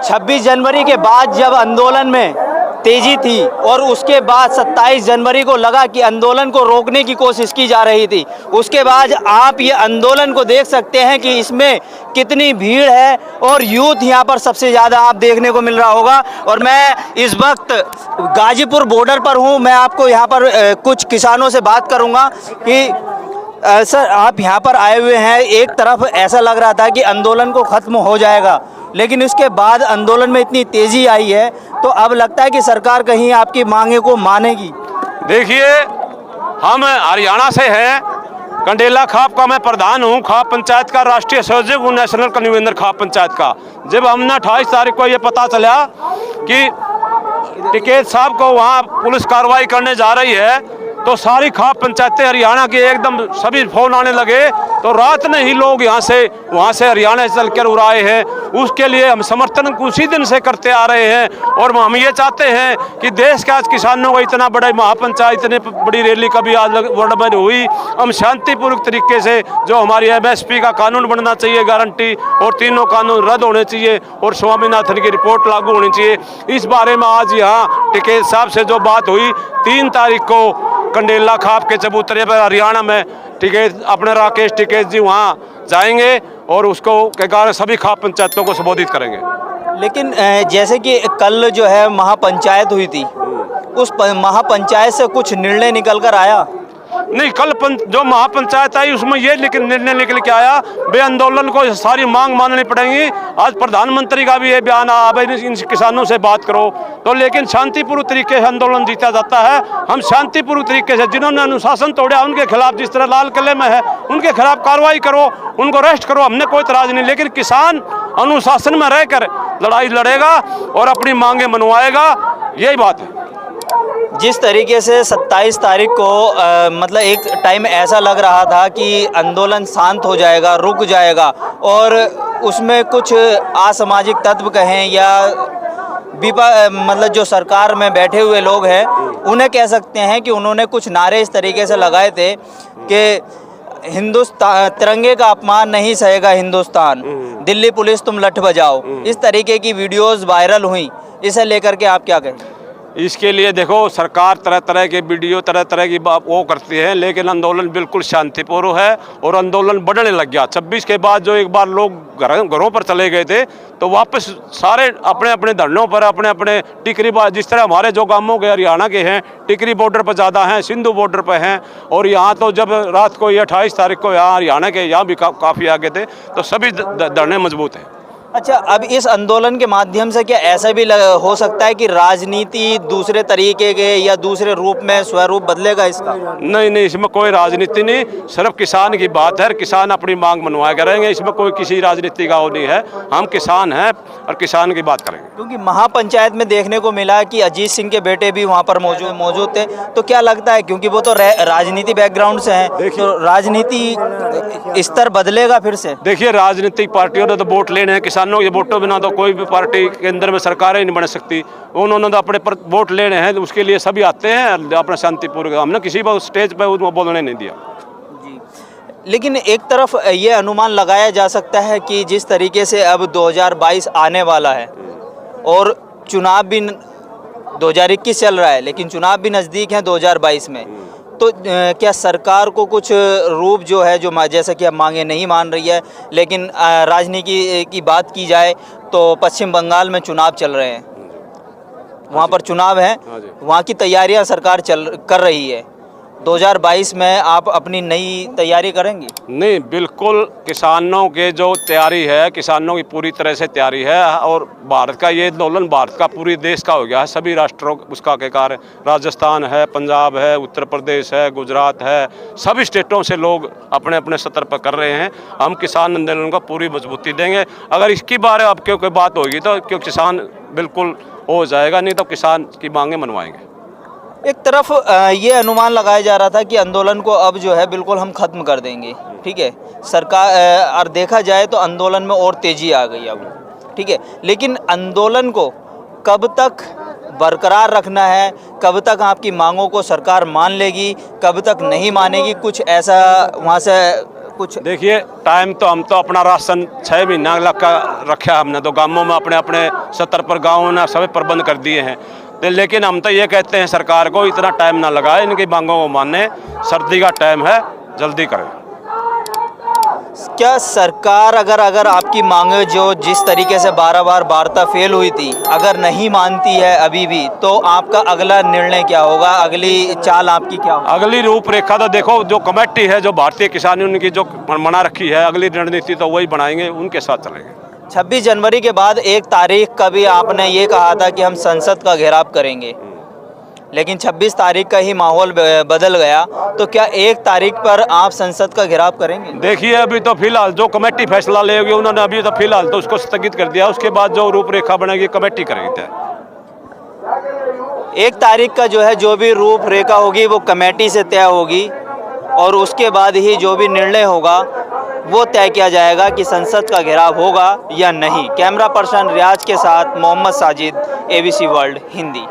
26 जनवरी के बाद जब आंदोलन में तेजी थी और उसके बाद 27 जनवरी को लगा कि आंदोलन को रोकने की कोशिश की जा रही थी, उसके बाद आप ये आंदोलन को देख सकते हैं कि इसमें कितनी भीड़ है और यूथ यहाँ पर सबसे ज़्यादा आप देखने को मिल रहा होगा। और मैं इस वक्त गाजीपुर बॉर्डर पर हूँ। मैं आपको यहाँ पर कुछ किसानों से बात करूँगा कि सर, आप यहाँ पर आए हुए हैं, एक तरफ ऐसा लग रहा था कि आंदोलन को ख़त्म हो जाएगा, लेकिन उसके बाद आंदोलन में इतनी तेज़ी आई है, तो अब लगता है कि सरकार कहीं आपकी मांगे को मानेगी। देखिए, हम हरियाणा से हैं, कंडेला खाप का मैं प्रधान हूँ, खाप पंचायत का राष्ट्रीय संयोजक हूँ, नेशनल कन्वीनर खाप पंचायत का। जब हमने 28 तारीख को ये पता चला कि टिकैत साहब को वहाँ पुलिस कार्रवाई करने जा रही है, तो सारी खाप पंचायतें हरियाणा के एकदम सभी फोन आने लगे। तो रात में ही लोग वहाँ से हरियाणा से चल कर उड़ाए हैं। उसके लिए हम समर्थन उसी दिन से करते आ रहे हैं। और हम ये चाहते हैं कि देश के आज किसानों को इतना बड़ा महापंचायत, इतनी बड़ी रैली कभी आज वर्ल्ड में हुई। हम शांतिपूर्वक तरीके से जो हमारी MSP का कानून बनना चाहिए, गारंटी, और तीनों कानून रद्द होने चाहिए और स्वामीनाथन की रिपोर्ट लागू होनी चाहिए। इस बारे में आज यहाँ टिकैत साहब से जो बात हुई, 3 तारीख को कंडेला खाप के चबूतरे पर हरियाणा में टिकैत अपने राकेश टिकैत जी वहाँ जाएंगे और उसको के कारण सभी खाप पंचायतों को संबोधित करेंगे। लेकिन जैसे कि कल जो है महापंचायत हुई थी, उस महापंचायत से कुछ निर्णय निकल कर आया? नहीं, कल जो महापंचायत आई उसमें ये निर्णय निकल के आया, बे आंदोलन को सारी मांग माननी पड़ेगी। आज प्रधानमंत्री का भी ये बयान आया, इन किसानों से बात करो। तो लेकिन शांतिपूर्व तरीके से आंदोलन जीता जाता है। हम शांतिपूर्व तरीके से, जिन्होंने अनुशासन तोड़ा उनके खिलाफ, जिस तरह लाल किले में है उनके खिलाफ कार्रवाई करो, उनको अरेस्ट करो, हमने कोई इतराज नहीं। लेकिन किसान अनुशासन में रहकर लड़ाई लड़ेगा और अपनी मांगे मनवाएगा, यही बात है। जिस तरीके से 27 तारीख को मतलब एक टाइम ऐसा लग रहा था कि आंदोलन शांत हो जाएगा, रुक जाएगा, और उसमें कुछ असामाजिक तत्व कहें या मतलब जो सरकार में बैठे हुए लोग हैं, उन्हें कह सकते हैं कि उन्होंने कुछ नारे इस तरीके से लगाए थे कि हिंदुस्तान, तिरंगे का अपमान नहीं सहेगा हिंदुस्तान, दिल्ली पुलिस तुम लठ बजाओ। इस तरीके की वीडियोस वायरल हुई, इसे लेकर के आप क्या कहें? इसके लिए देखो, सरकार तरह तरह के वीडियो, तरह तरह की वो करती है, लेकिन आंदोलन बिल्कुल शांतिपूर्ण है और आंदोलन बढ़ने लग गया। 26 के बाद जो एक बार लोग घरों पर चले गए थे, तो वापस सारे अपने अपने धरनों पर, अपने अपने टिकरी, जिस तरह हमारे जो गांवों के हरियाणा के हैं, टिकरी बॉर्डर पर ज़्यादा हैं, सिंधु बॉर्डर पर हैं। और यहाँ तो जब रात को ये 28 तारीख को यहाँ हरियाणा के यहाँ भी काफ़ी आगे थे, तो सभी धरने मजबूत हैं। अच्छा, अब इस आंदोलन के माध्यम से क्या ऐसा भी हो सकता है कि राजनीति दूसरे तरीके के या दूसरे रूप में स्वरूप बदलेगा इसका? नहीं, इसमें कोई राजनीति नहीं, सिर्फ किसान की बात है। किसान अपनी मांग मनवाया करेंगे, इसमें कोई किसी राजनीति का वो नहीं है। हम किसान हैं और किसान की बात करेंगे। क्योंकि महापंचायत में देखने को मिला कि अजीत सिंह के बेटे भी वहाँ पर मौजूद थे, तो क्या लगता है, क्योंकि वो तो राजनीति बैकग्राउंड से हैं, तो राजनीति स्तर बदलेगा फिर से? देखिए, राजनीतिक पार्टियों ने तो वोट लेने हैं, किसानों के वोटों बिना तो कोई भी पार्टी केंद्र में सरकारें नहीं बन सकती। उन्होंने तो अपने पर वोट लेने हैं, उसके लिए सभी आते हैं अपना शांतिपूर्वक। हमने किसी को स्टेज पर उनको बोलने नहीं दिया जी। लेकिन एक तरफ ये अनुमान लगाया जा सकता है कि जिस तरीके से अब 2022 आने वाला है और चुनाव भी 2021 चल रहा है, लेकिन चुनाव भी नज़दीक हैं 2022 में, तो क्या सरकार को कुछ रूप जो है, जो जैसा कि अब मांगे नहीं मान रही है, लेकिन राजनीति की बात की जाए तो पश्चिम बंगाल में चुनाव चल रहे हैं, वहाँ पर चुनाव है, वहाँ की तैयारियाँ सरकार कर रही है, 2022 में आप अपनी नई तैयारी करेंगे? नहीं, बिल्कुल किसानों के जो तैयारी है, किसानों की पूरी तरह से तैयारी है। और भारत का ये आंदोलन भारत का, पूरी देश का हो गया है, सभी राष्ट्रों उसका के कार्य, राजस्थान है, पंजाब है, उत्तर प्रदेश है, गुजरात है, सभी स्टेटों से लोग अपने अपने स्तर पर कर रहे हैं। हम किसान आंदोलन को पूरी मजबूती देंगे। अगर इसकी बारे अब क्यों कोई बात होगी तो क्यों किसान बिल्कुल हो जाएगा, नहीं तो किसान की मांगे मनवाएंगे। एक तरफ ये अनुमान लगाया जा रहा था कि आंदोलन को अब जो है बिल्कुल हम ख़त्म कर देंगे, ठीक है, सरकार, और देखा जाए तो आंदोलन में और तेज़ी आ गई अब, ठीक है, लेकिन आंदोलन को कब तक बरकरार रखना है, कब तक आपकी मांगों को सरकार मान लेगी, कब तक नहीं मानेगी, कुछ ऐसा वहाँ से कुछ? देखिए टाइम तो हम तो अपना राशन 6 महीना लगा रखा हमने, तो गाँवों में अपने अपने 70 पर गाँव ने सभी प्रबंध कर दिए हैं। तो लेकिन हम तो ये कहते हैं सरकार को इतना टाइम ना लगाए, इनकी मांगों को माने। सर्दी का टाइम है, जल्दी करें। क्या सरकार अगर आपकी मांगे जो जिस तरीके से बार बार वार्ता फेल हुई थी, अगर नहीं मानती है अभी भी, तो आपका अगला निर्णय क्या होगा? अगली चाल आपकी क्या होगी? अगली रूपरेखा तो देखो, जो कमेटी है जो भारतीय किसान यूनियन की जो बना रखी है, अगली रणनीति तो वही बनाएंगे, उनके साथ चलेंगे। 26 जनवरी के बाद 1 तारीख का भी आपने ये कहा था कि हम संसद का घेराव करेंगे, लेकिन 26 तारीख का ही माहौल बदल गया, तो क्या 1 तारीख पर आप संसद का घेराव करेंगे? देखिए अभी तो फिलहाल जो कमेटी फैसला लेगी, उन्होंने अभी तो फिलहाल तो उसको स्थगित कर दिया। उसके बाद जो रूपरेखा बनेगी कमेटी करेगी तय। 1 तारीख का जो है जो भी रूपरेखा होगी वो कमेटी से तय होगी, और उसके बाद ही जो भी निर्णय होगा वो तय किया जाएगा कि संसद का घेराव होगा या नहीं। कैमरा पर्सन रियाज के साथ मोहम्मद साजिद, ABC वर्ल्ड हिंदी।